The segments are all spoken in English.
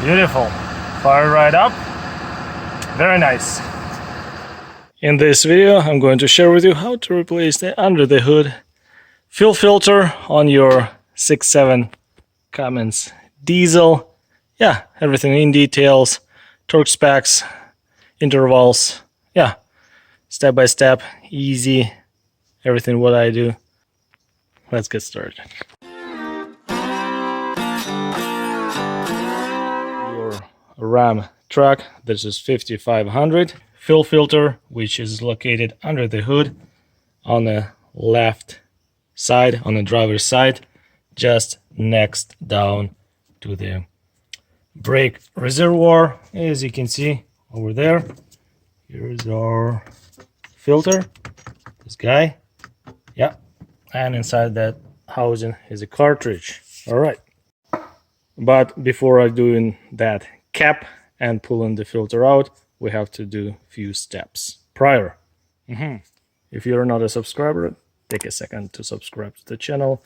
Beautiful. Fire right up. Very nice. In this video, I'm going to share with you how to replace the under the hood fuel filter on your 6.7 Cummins diesel. Yeah, everything in details, torque specs, intervals. Yeah, step by step, easy, everything what I do. Let's get started. Your Ram truck, this is 5500 fuel filter, which is located under the hood on the left side, on the driver's side, just next down to the brake reservoir. As you can see over there, here's our filter, this guy. Yeah, and inside that housing is a cartridge. All right, but before I doing that cap and pulling the filter out, we have to do a few steps prior. If you're not a subscriber, take a second to subscribe to the channel.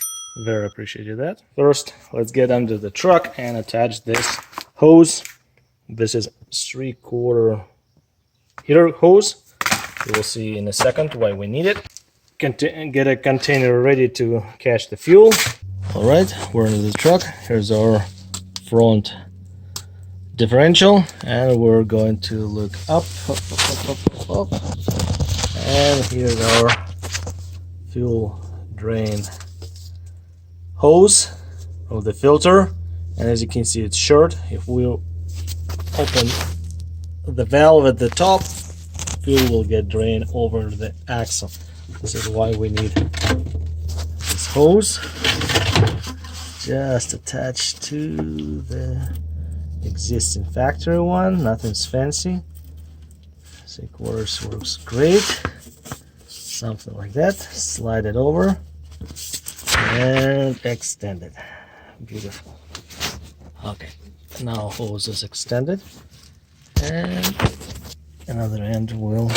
Very appreciate that. First, let's get under the truck and attach this hose. This is 3/4 heater hose. You will see in a second why we need it. Get a container ready to catch the fuel. All right, we're into the truck. Here's our front differential, and we're going to look up. And here's our fuel drain hose of the filter, and as you can see, it's short. If we open the valve at the top, fuel will get drained over the axle. This is why we need this hose, just attached to the existing factory one. Nothing's fancy. 3/4 works great. Something like that. Slide it over and extend it. Beautiful. Okay, now hose is extended, and another end will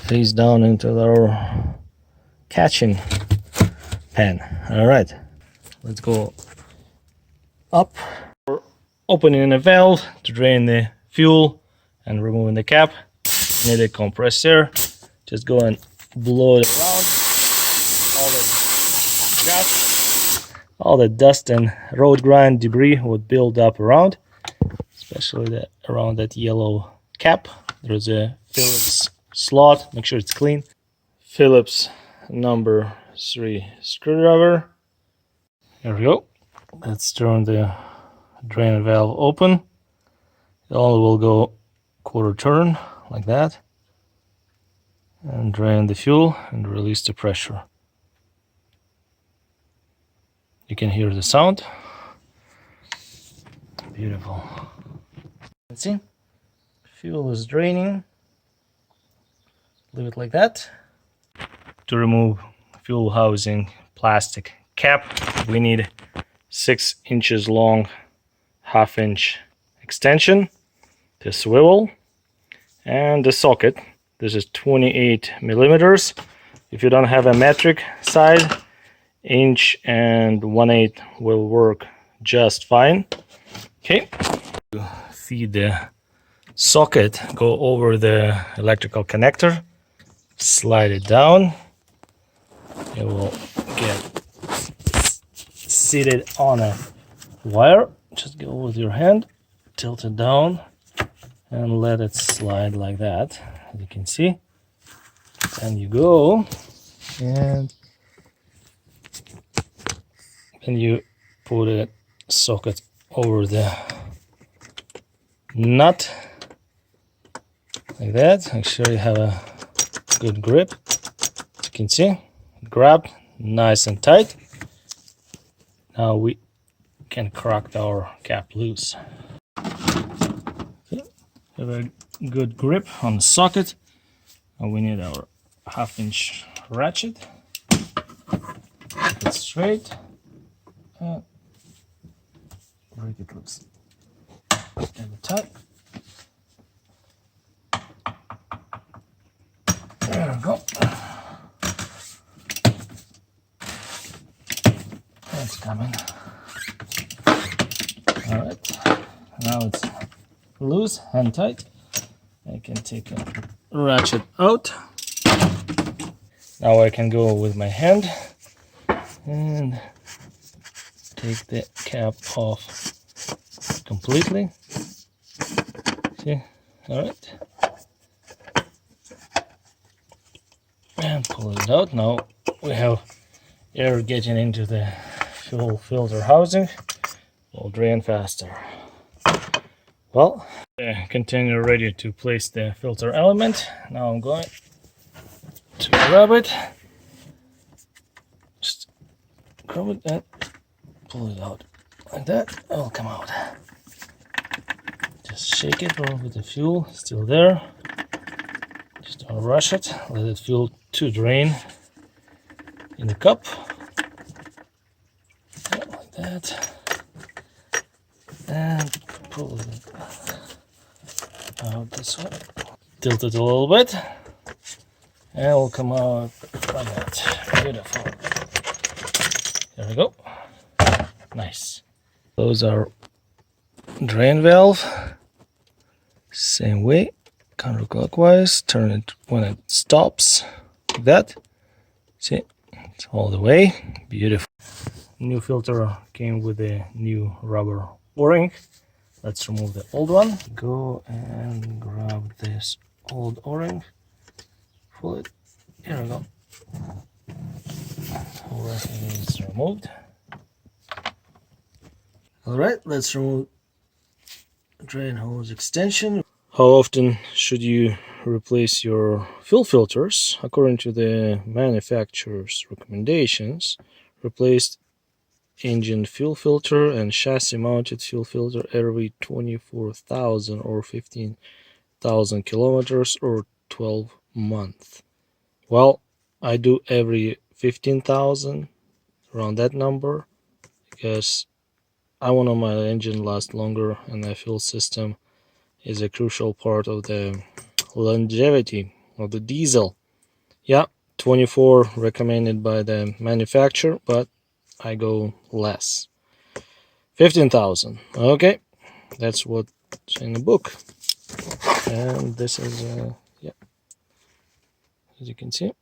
face down into our catching pan. All right, let's go up. We're opening a valve to drain the fuel and removing the cap. Need a compressed air. Just go and blow it around. All the dust and road grind debris would build up around, especially around that yellow cap. There's a Phillips slot. Make sure it's clean. Phillips number 3 screwdriver. There we go. Let's turn the drain valve open. It only will go 1/4 turn like that, and drain the fuel and release the pressure. You can hear the sound. Beautiful. Let's see. Fuel is draining. Leave it like that. To remove fuel housing plastic cap, we need 6 inches long, 1/2 inch extension, the swivel, and the socket. This is 28 millimeters. If you don't have a metric size, 1/8" will work just fine. Okay, feed the socket, go over the electrical connector, slide it down. It will get seated on a wire. Just go with your hand, tilt it down, and let it slide like that, as you can see. And you go, and then you put a socket over the nut like that. Make sure you have a good grip. As you can see, grab nice and tight. Now we can crack our cap loose. Okay. Have a good grip on the socket, and we need our 1/2 inch ratchet. Keep it straight and break it loose. And tight. There we go. It's coming. All right, now it's loose and tight. I can take a ratchet out. Now I can go with my hand and take the cap off completely. See? All right. And pull it out. Now we have air getting into the fuel filter housing. Will drain faster. Well, the container ready to place the filter element. Now I'm going to grab it. Just grab it and pull it out like that. It will come out. Just shake it with the fuel still there. Just don't rush it. Let it fuel to drain in the cup. Yeah, like that. And pull it out this way. Tilt it a little bit. And it will come out like that. Beautiful. There we go. Nice. Those are drain valve. Same way. Counterclockwise. Turn it when it stops. Like that. See? It's all the way. Beautiful. New filter came with a new rubber O-ring. Let's remove the old one. Go and grab this old O-ring. Pull it. Here we go. Everything is removed. Alright, let's remove drain hose extension. How often should you replace your fuel filters? According to the manufacturer's recommendations, replace engine fuel filter and chassis mounted fuel filter every 24,000 or 15,000 kilometers or 12 months. Well, I do every 15,000, around that number, because I want my engine last longer, and the fuel system is a crucial part of the longevity of the diesel. Yeah, 24 recommended by the manufacturer, but I go less. 15,000. Okay, that's what's in the book. And this is, yeah, as you can see.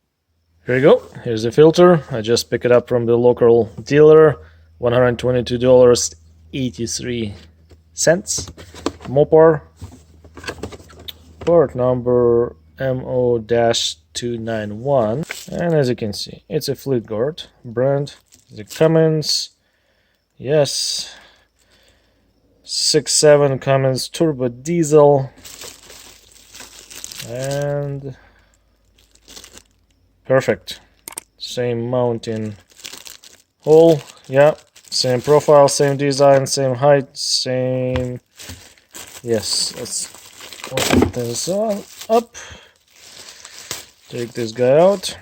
Here you go. Here's the filter. I just picked it up from the local dealer. $122.83. Mopar. Part number MO-291. And as you can see, it's a Fleet Guard brand. The Cummins. Yes. 6.7 Cummins turbo diesel. And perfect. Same mounting hole. Yeah. Same profile, same design, same height, same. Yes. Let's open this up. Take this guy out.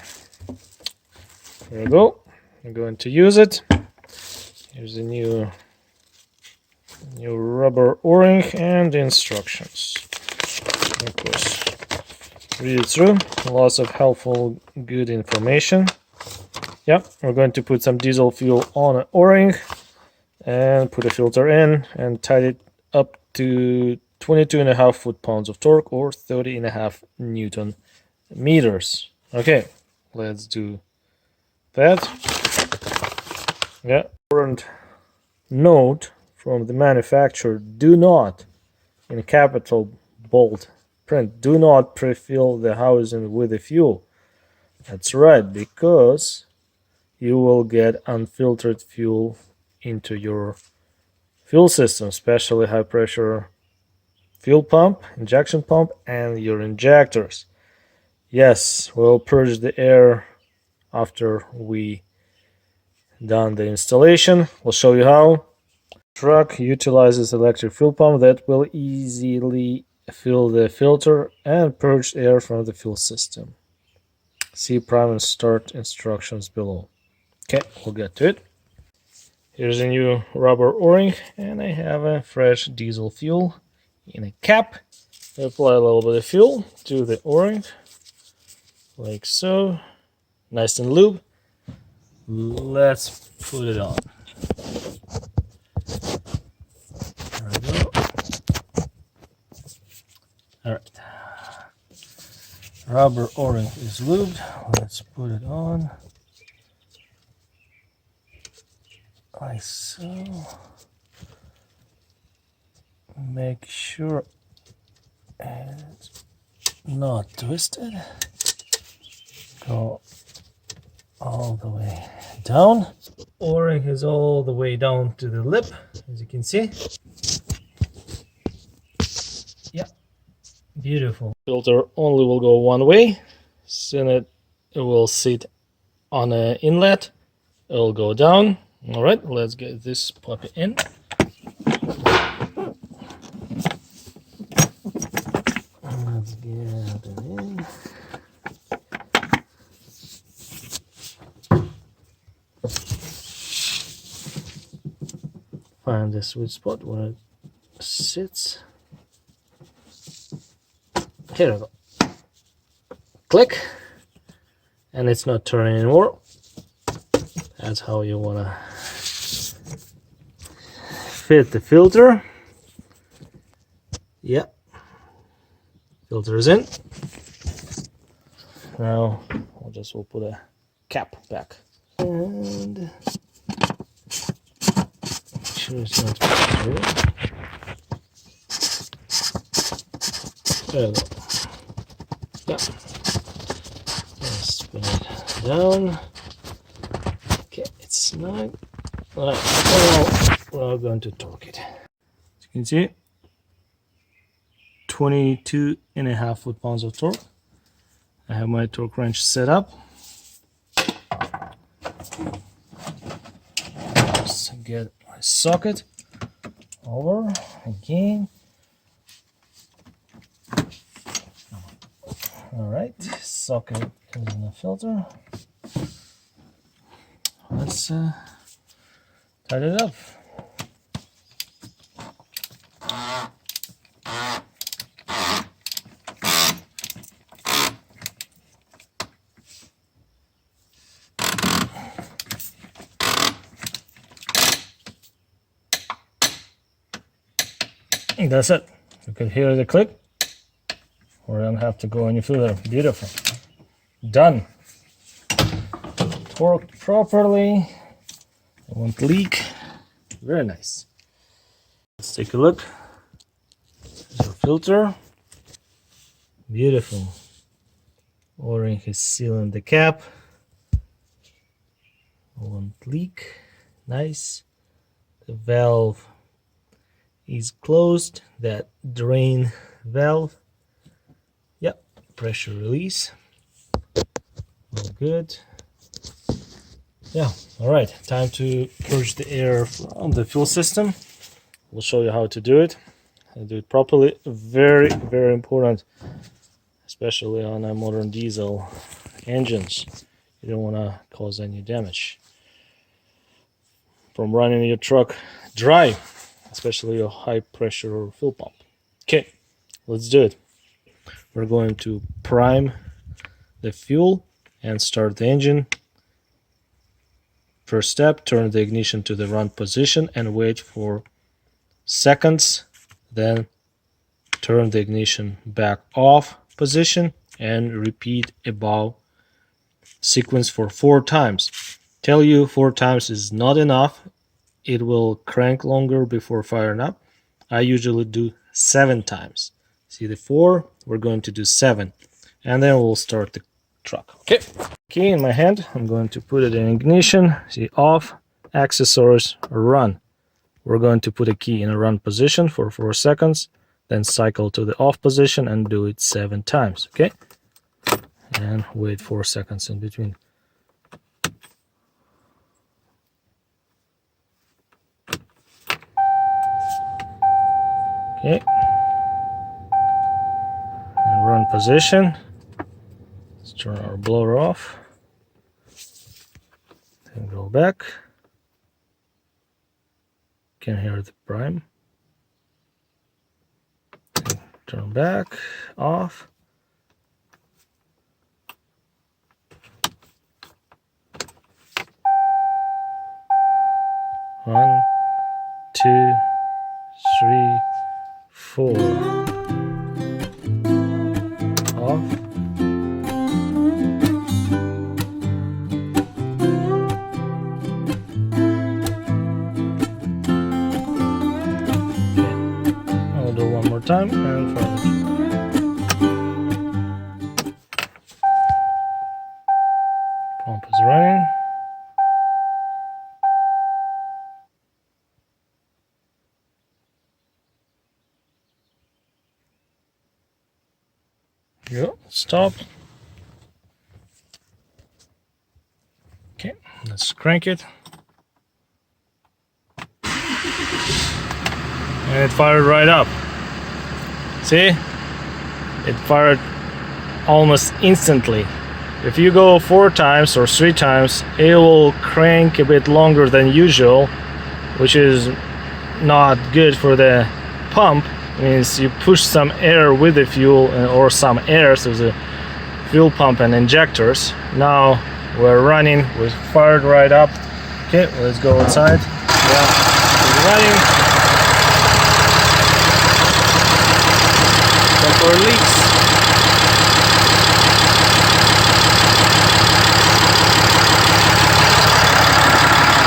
There we go. I'm going to use it. Here's the new rubber O-ring and the instructions. Of course, read it through. Lots of helpful, good information. Yeah, we're going to put some diesel fuel on an O-ring and put a filter in and tight it up to 22.5 foot-pounds of torque or 30.5 Newton meters. Okay, let's do that. Yeah, important note from the manufacturer: do not, in capital bold print, do not pre-fill the housing with the fuel. That's right, because you will get unfiltered fuel into your fuel system, especially high pressure fuel pump, injection pump, and your injectors. Yes, we'll purge the air after we done the installation. We'll show you how. Truck utilizes electric fuel pump that will easily fill the filter and purge air from the fuel system. See prime and start instructions below. Okay, we'll get to it. Here's a new rubber O-ring, and I have a fresh diesel fuel in a cap. Apply a little bit of fuel to the O-ring, like so. Nice and lube. Let's put it on. rubber o-ring is lubed. Let's put it on like so. Make sure it's not twisted. Go all the way down. O-ring is all the way down to the lip, as you can see. Yeah, beautiful. Filter only will go one way. Soon it will sit on an inlet. It will go down. All right, let's get this puppy in. Let's get it in. Find the sweet spot where it sits. Here we go. Click, and it's not turning anymore. That's how you wanna fit the filter. Yeah, filter is in. Now we'll put a cap back and make sure it's not through. There we go. Yeah. Let's spin it down. Okay, it's snug. All right, now we're going to torque it. As you can see, 22.5 foot-pounds of torque. I have my torque wrench set up. Just get my socket over again. All right, socket is in the filter. Let's tighten it up. And that's it. You can hear the click, or you don't have to go any further. Beautiful. Done. Torqued properly. It won't leak. Very nice. Let's take a look. There's our filter. Beautiful. O-ring is sealing the cap. Won't leak. Nice. The valve is closed. That drain valve. Yep. Pressure release. All good. Yeah, all right, time to purge the air from the fuel system. We'll show you how to do it and do it properly. Very, very important, especially on modern diesel engines. You don't want to cause any damage from running your truck dry, especially a high pressure fuel pump. Okay, let's do it. We're going to prime the fuel and start the engine. First step, turn the ignition to the run position and wait for seconds. Then turn the ignition back off position and repeat above sequence for 4 times. Tell you 4 times is not enough. It will crank longer before firing up. I usually do 7 times. See the 4, we're going to do 7. And then we'll start the truck. Okay. Key in my hand, I'm going to put it in ignition. See, off, accessories, run. We're going to put a key in a run position for 4 seconds, then cycle to the off position and do it 7 times. Okay, and wait 4 seconds in between. Okay, and run position. Let's turn our blower off and go back. Can hear the prime. Turn back, off. One, 2, 3, 4. Off. time and forward. Pump is running. Go, stop. Okay, let's crank it. And it fired right up. See? It fired almost instantly. If you go 4 times or 3 times, it will crank a bit longer than usual, which is not good for the pump. It means you push some air with the fuel or some air, so the fuel pump and injectors. Now we're running, we fired right up. Okay, let's go outside. Yeah, it's running. Check for leaks.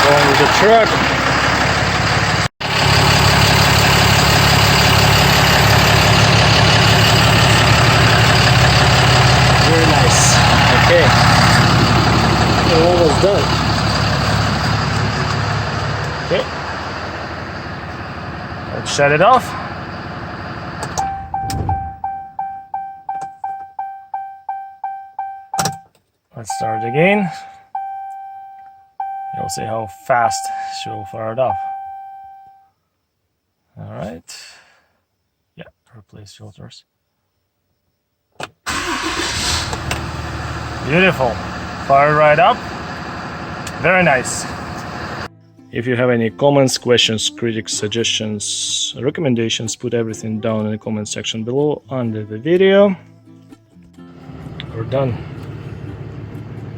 Going with the truck. Very nice. Okay. We're almost done. Okay. Let's shut it off. Let's start again. You'll see how fast she will fire it up. All right. Yeah, replace filters. Beautiful. Fire right up. Very nice. If you have any comments, questions, critics, suggestions, recommendations, put everything down in the comment section below under the video. We're done.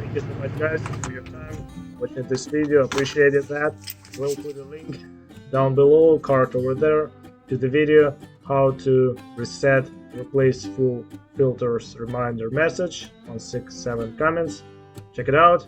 Thank you so much, guys, for your time watching this video. Appreciated that. We'll put a link down below, card over there, to the video how to reset, replace fuel filters reminder message on 6.7 Cummins. Check it out.